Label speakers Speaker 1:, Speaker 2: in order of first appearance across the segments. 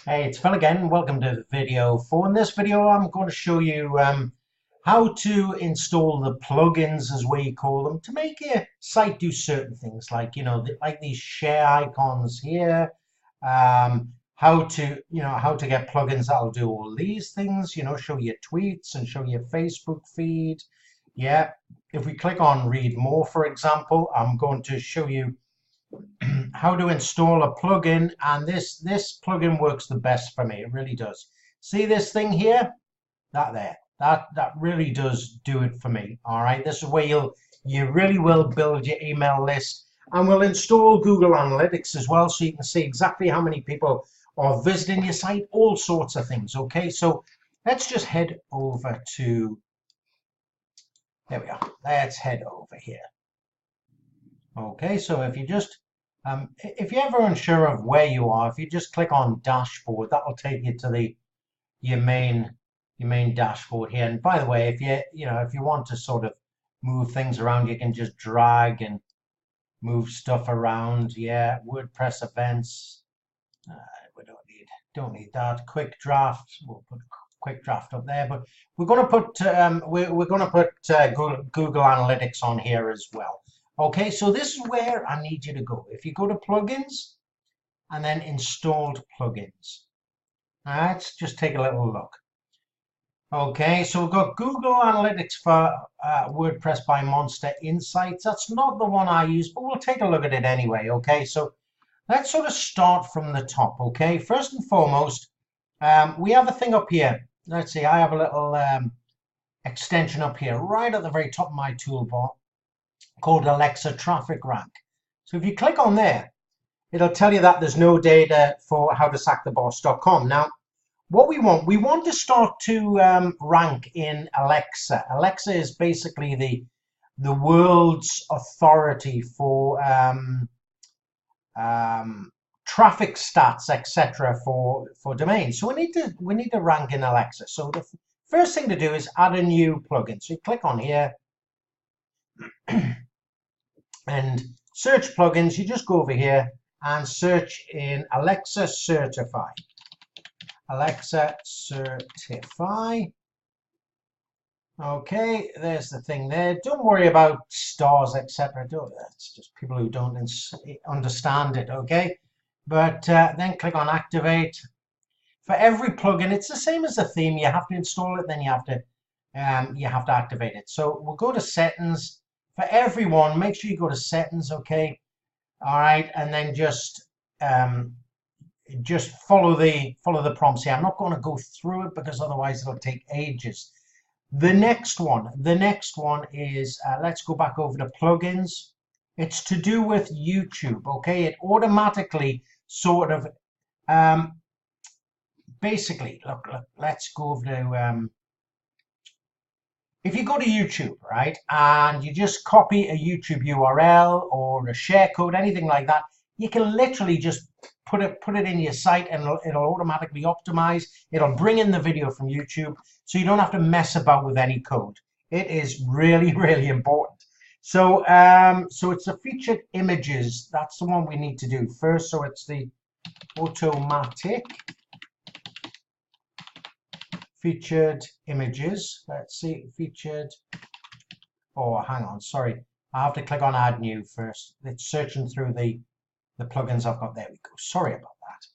Speaker 1: Hey, it's Phil again. Welcome to video 4. In this video, I'm going to show you how to install the plugins, as we call them, to make your site do certain things, like like these share icons here. How to get plugins that'll do all these things. Show your tweets and show your Facebook feed. Yeah. If we click on read more, for example, I'm going to show you how to install a plugin, and this plugin works the best for me. It really does. See this thing here? That really does do it for me. All right, this is where you really will build your email list, and we'll install Google Analytics as well, so you can see exactly how many people are visiting your site, all sorts of things. Okay, so let's just head over to, there we are. Let's head over here. Okay, so if if you're ever unsure of where you are, if you just click on dashboard, that will take you to your main dashboard here. And by the way, if you want to sort of move things around, you can just drag and move stuff around. Yeah, WordPress events. We don't need that. Quick draft. We'll put quick draft up there, but we're going to put Google Analytics on here as well. Okay, so this is where I need you to go. If you go to plugins and then installed plugins, let's just take a little look. Okay, so we've got Google Analytics for WordPress by Monster Insights. That's not the one I use, but we'll take a look at it anyway. Okay, so let's sort of start from the top. Okay, first and foremost, we have a thing up here. Let's see, I have a little extension up here right at the very top of my toolbar called Alexa Traffic Rank. So if you click on there, it'll tell you that there's no data for howtosacktheboss.com. Now, what we want to start to rank in Alexa. Alexa is basically the world's authority for traffic stats, etc. for domains. So we need to rank in Alexa. So the first thing to do is add a new plugin. So you click on here and search plugins. You just go over here and search in Alexa Certify. Alexa Certify. Okay, there's the thing there. Don't worry about stars, etc. It's just people who don't understand it. Okay, but then click on activate. For every plugin, it's the same as the theme. You have to install it, then you have to activate it. So we'll go to settings. For everyone, make sure you go to settings. Okay, all right, and then just follow the prompts here. I'm not going to go through it because otherwise it'll take ages. The next one is let's go back over to plugins. It's to do with YouTube. Okay, it automatically sort of basically look. Let's go over to if you go to YouTube, right, and you just copy a YouTube URL or a share code, anything like that, you can literally just put it in your site, and it'll automatically optimize. It'll bring in the video from YouTube, so you don't have to mess about with any code. It is really, really important. So so it's the featured images. That's the one we need to do first. So it's the automatic featured images. Let's see, featured. Oh, hang on, sorry. I have to click on add new first. It's searching through the plugins I've got. There we go. Sorry about that.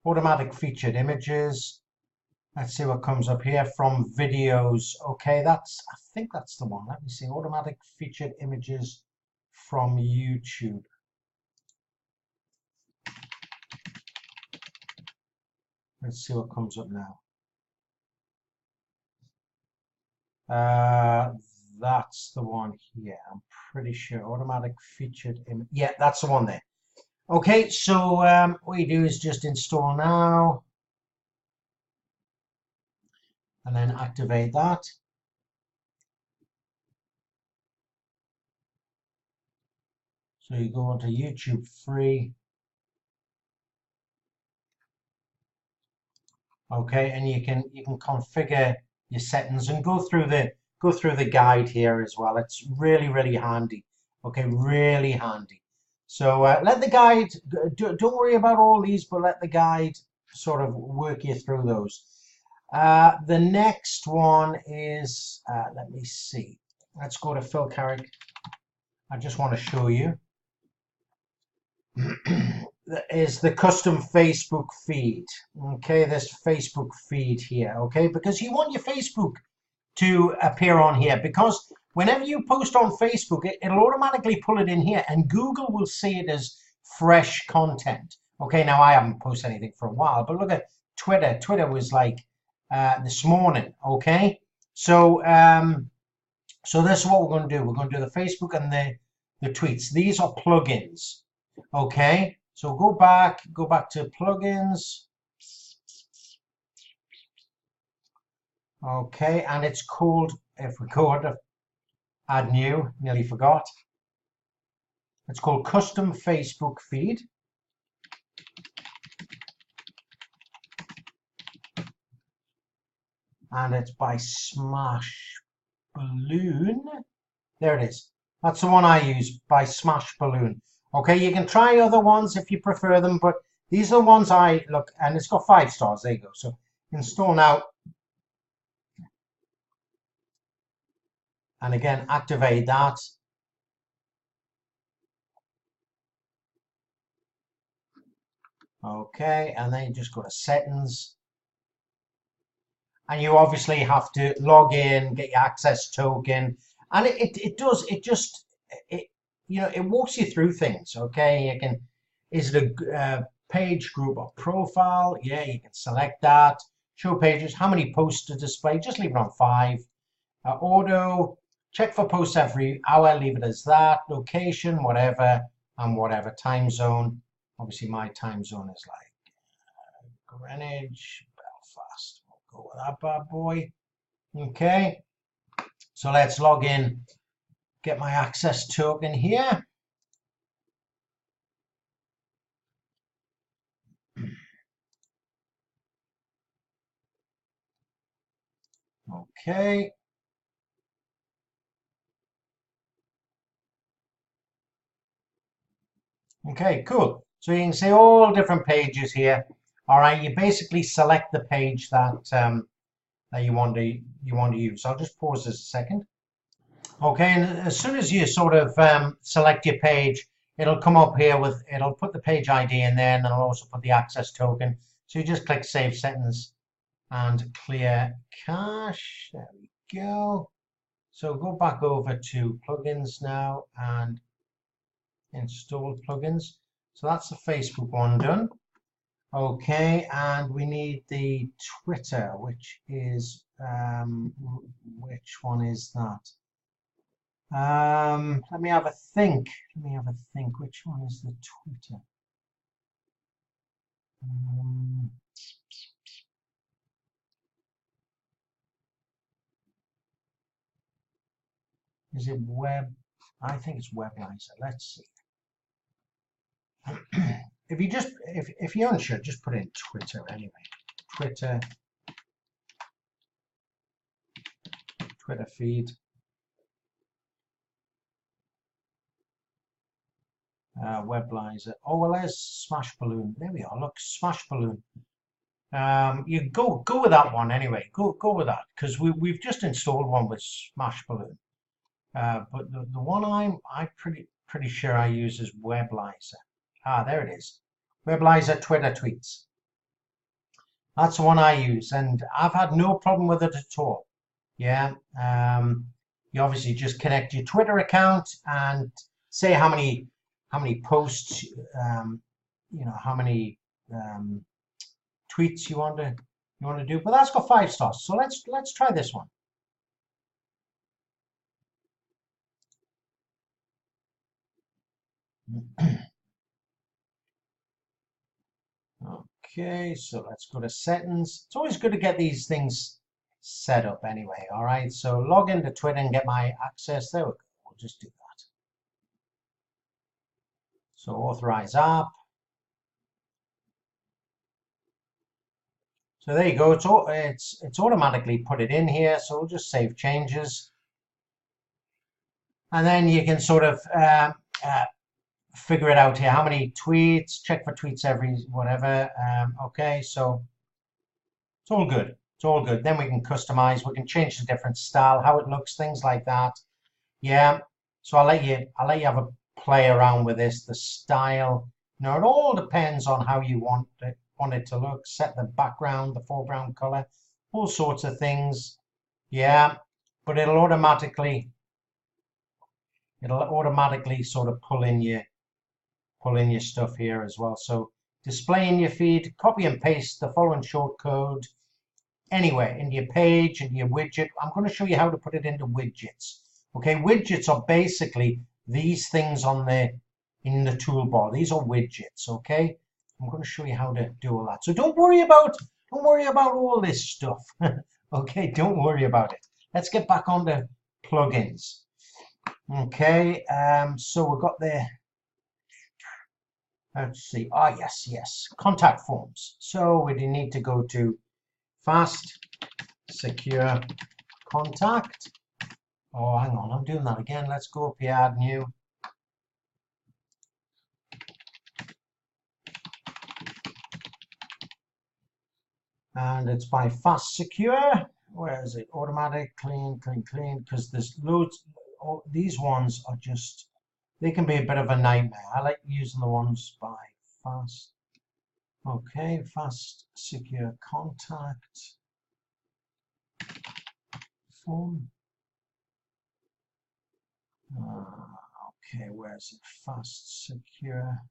Speaker 1: Automatic featured images. Let's see what comes up here from videos. Okay, I think that's the one. Let me see. Automatic featured images from YouTube. Let's see what comes up now. That's the one here. I'm pretty sure. Automatic featured image. Yeah, that's the one there. Okay, so what you do is just install now and then activate that. So you go onto YouTube free. Okay, and you can configure your settings and go through the guide here as well. It's really, really handy. Okay, really handy. So let the guide, don't worry about all these, but let the guide sort of work you through those. The next one is, let me see. Let's go to Phil Carrick. I just want to show you. Is the custom Facebook feed. Okay, this Facebook feed here. Okay, because you want your Facebook to appear on here, because whenever you post on Facebook, it'll automatically pull it in here, and Google will see it as fresh content. Okay, now I haven't posted anything for a while, but look at Twitter. Twitter was like this morning. Okay, so so this is what we're going to do. We're going to do the Facebook and the tweets. These are plugins. Okay, so go back to plugins. Okay, and it's called, if we go to add new, nearly forgot. It's called Custom Facebook Feed. And it's by Smashballoon. There it is. That's the one I use, by Smashballoon. Okay, you can try other ones if you prefer them, but these are the ones I look, and it's got 5 stars. There you go. So install now. And again, activate that. Okay, and then you just go to settings. And you obviously have to log in, get your access token. And it does, you know, it walks you through things. Okay, you can, is it a page, group, or profile? Yeah, you can select that. Show pages, how many posts to display? Just leave it on 5. Auto, check for posts every hour, leave it as that. Location, whatever, and whatever. Time zone, obviously my time zone is like Greenwich, Belfast. We'll go with that bad boy. Okay, so let's log in, get my access token here. Okay. Okay, cool. So you can see all different pages here. All right, you basically select the page that that you want to use. I'll just pause this a second. Okay, and as soon as you sort of select your page, it'll come up here with, it'll put the page ID in there, and it'll also put the access token. So you just click Save Settings and Clear Cache. There we go. So go back over to plugins now and install plugins. So that's the Facebook one done. Okay, and we need the Twitter, which is which one is that? Let me have a think. Let me have a think. Which one is the Twitter? Is it Web? I think it's Weblizer. Let's see. If you just, if you're unsure, just put in Twitter anyway. Twitter feed. Weblizer. Oh well, there's Smashballoon. There we are. Look, Smashballoon. You go with that one anyway. Go with that, because we've just installed one with Smashballoon. But the one I'm pretty sure I use is Weblizer. Ah, there it is. Weblizer Twitter tweets. That's the one I use, and I've had no problem with it at all. Yeah. You obviously just connect your Twitter account and say how many posts, you know, how many tweets you want to do. But that's got 5 stars. So let's try this one. Okay, so let's go to settings. It's always good to get these things set up anyway. All right, so log into Twitter and get my access. There we go. We'll just do that. So authorize app. So there you go. It's automatically put it in here. So we'll just save changes. And then you can sort of figure it out here. How many tweets? Check for tweets every whatever. Okay, so it's all good. It's all good. Then we can customize. We can change the different style, how it looks, things like that. Yeah. So I'll let you have a play around with this. The style. You know, it all depends on how you want it to look. Set the background, the foreground color, all sorts of things. Yeah. But it'll automatically sort of pull in your stuff here as well. So display in your feed, copy and paste the following short code anywhere into your page, into your widget. I'm going to show you how to put it into widgets. Okay, widgets are basically these things in the toolbar. These are widgets. Okay, I'm going to show you how to do all that. So don't worry about all this stuff. Okay, don't worry about it. Let's get back onto plugins. Okay, so we've got the, let's see, yes, contact forms. So we need to go to fast, secure contact. Oh, hang on, I'm doing that again. Let's go up here, add new. And it's by fast, secure. Where is it? Automatic, clean, clean, clean. Because there's loads. Oh, these ones are just, they can be a bit of a nightmare. I like using the ones by fast. Okay, fast, secure contact form. Okay, where's it? Fast, secure.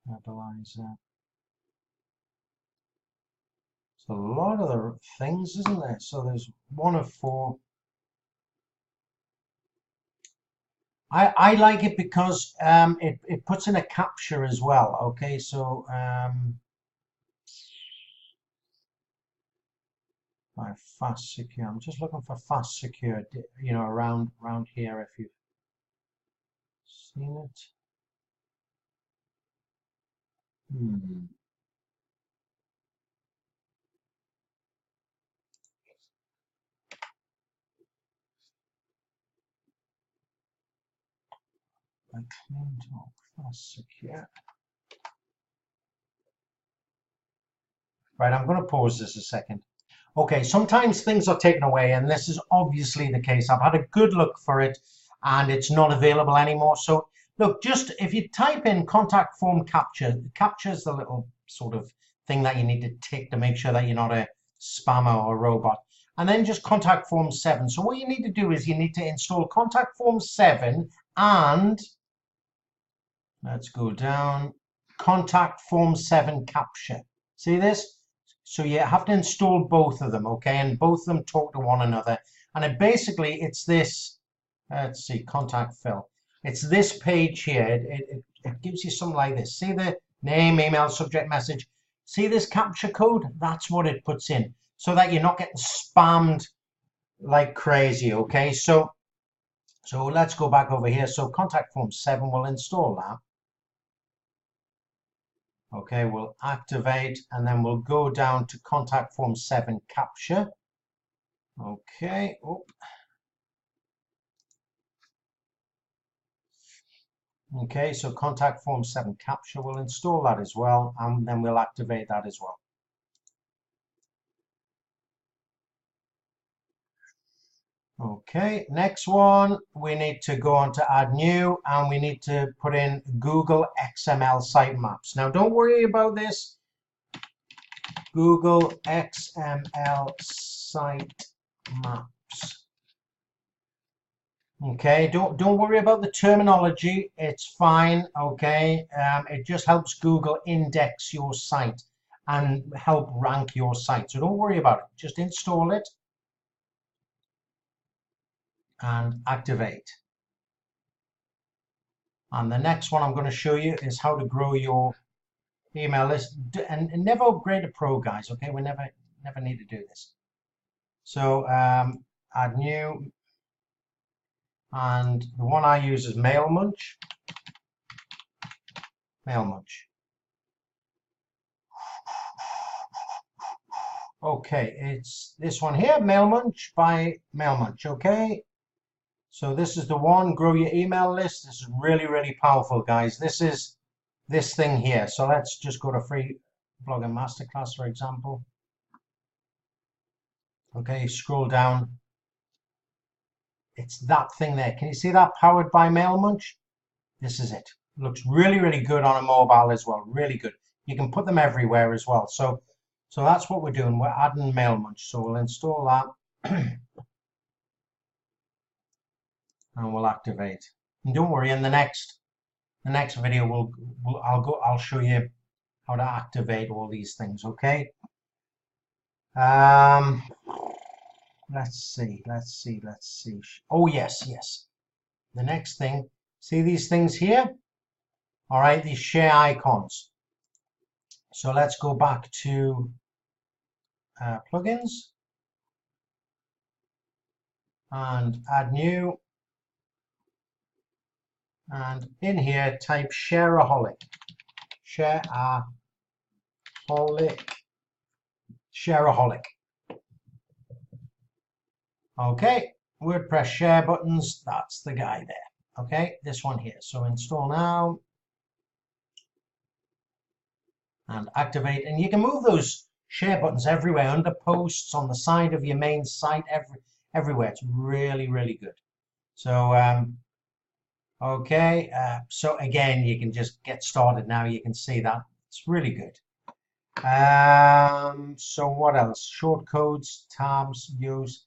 Speaker 1: Stabilizer. It's a lot of the things, isn't there? So there's one of four. I like it because it puts in a capture as well. Okay, so by fast secure, I'm just looking for fast secure, you know, around here if you've seen it. By clean talk, fast secure. Right, I'm going to pause this a second. Okay, sometimes things are taken away, and this is obviously the case. I've had a good look for it, and it's not available anymore. So look, just if you type in contact form capture, captures the little sort of thing that you need to tick to make sure that you're not a spammer or a robot. And then just contact form 7. So what you need to do is you need to install contact form 7 and let's go down, contact form 7 capture. See this? So you have to install both of them, okay? And both of them talk to one another. And it basically, it's this, let's see, contact fill. It's this page here. It gives you something like this. See the name, email, subject, message. See this capture code? That's what it puts in so that you're not getting spammed like crazy, okay? So let's go back over here. So contact form 7 will install that. Okay, we'll activate and then we'll go down to contact form 7 capture. Okay. Oh. Okay, so contact form 7 capture, we'll install that as well, and then we'll activate that as well. Okay, next one, we need to go on to add new, and we need to put in Google XML sitemaps. Now, don't worry about this. Google XML sitemaps. Okay, don't worry about the terminology. It's fine. Okay, it just helps Google index your site and help rank your site. So don't worry about it. Just install it and activate. And the next one I'm going to show you is how to grow your email list. And never upgrade to Pro, guys. Okay, we never need to do this. So add new, and the one I use is MailMunch. MailMunch. Okay, it's this one here, MailMunch by MailMunch. Okay, so this is the one, grow your email list. This is really, really powerful, guys. This is this thing here. So let's just go to free blogging masterclass, for example. Okay, scroll down. It's that thing there. Can you see that, powered by MailMunch? This is it. Looks really, really good on a mobile as well. Really good. You can put them everywhere as well. So that's what we're doing. We're adding MailMunch. So we'll install that and we'll activate. And don't worry, in the next video I'll show you how to activate all these things. Okay. Let's see. Oh yes. The next thing. See these things here? All right, these share icons. So let's go back to plugins and add new. And in here, type Shareaholic. Shareaholic. Okay, WordPress share buttons. That's the guy there. Okay, this one here. So install now and activate. And you can move those share buttons everywhere, under posts, on the side of your main site, everywhere. It's really, really good. So okay, so again, you can just get started now. You can see that it's really good. So what else? Short codes, tabs, use.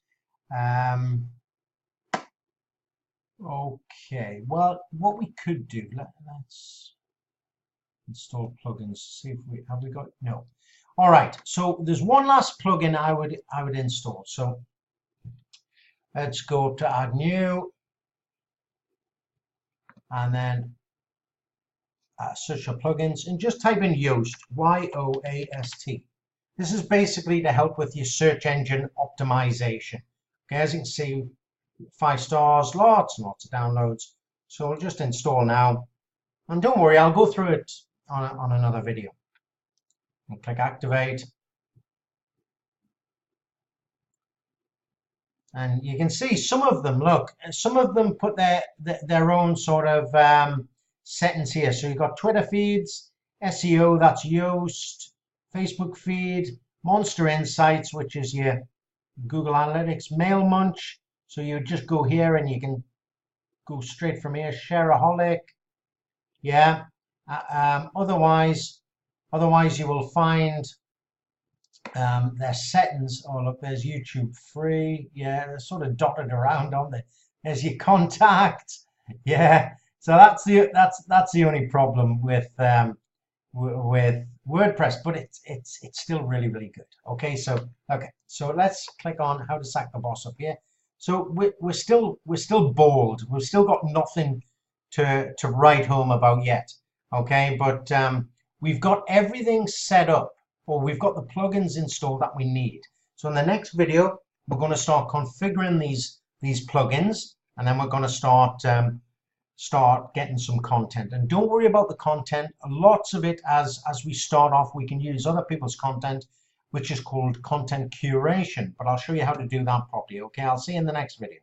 Speaker 1: Okay, well, what we could do, let's install plugins. See if we have we got no. All right, so there's one last plugin I would install. So let's go to add new, and then search for plugins and just type in Yoast, Y-O-A-S-T. This is basically to help with your search engine optimization. Okay, as you can see, 5 stars, lots and lots of downloads. So we'll just install now. And don't worry, I'll go through it on another video. And click activate. And you can see some of them, look, some of them put their own sort of settings here. So you've got Twitter feeds, SEO, that's Yoast, Facebook feed, Monster Insights, which is your Google Analytics, MailMunch. So you just go here and you can go straight from here. Shareaholic, yeah. Otherwise you will find their settings. Oh look, there's YouTube free. Yeah, they're sort of dotted around, aren't they? There's your contacts. Yeah. So that's the only problem with WordPress, but it's still really, really good. Okay, so let's click on how to sack the boss up here. So we're still bald. We've still got nothing to write home about yet. Okay, but we've got everything set up, or we've got the plugins installed that we need. So in the next video, we're going to start configuring these plugins, and then we're going to start getting some content. And don't worry about the content. Lots of it, as we start off, we can use other people's content, which is called content curation. But I'll show you how to do that properly. Okay, I'll see you in the next video.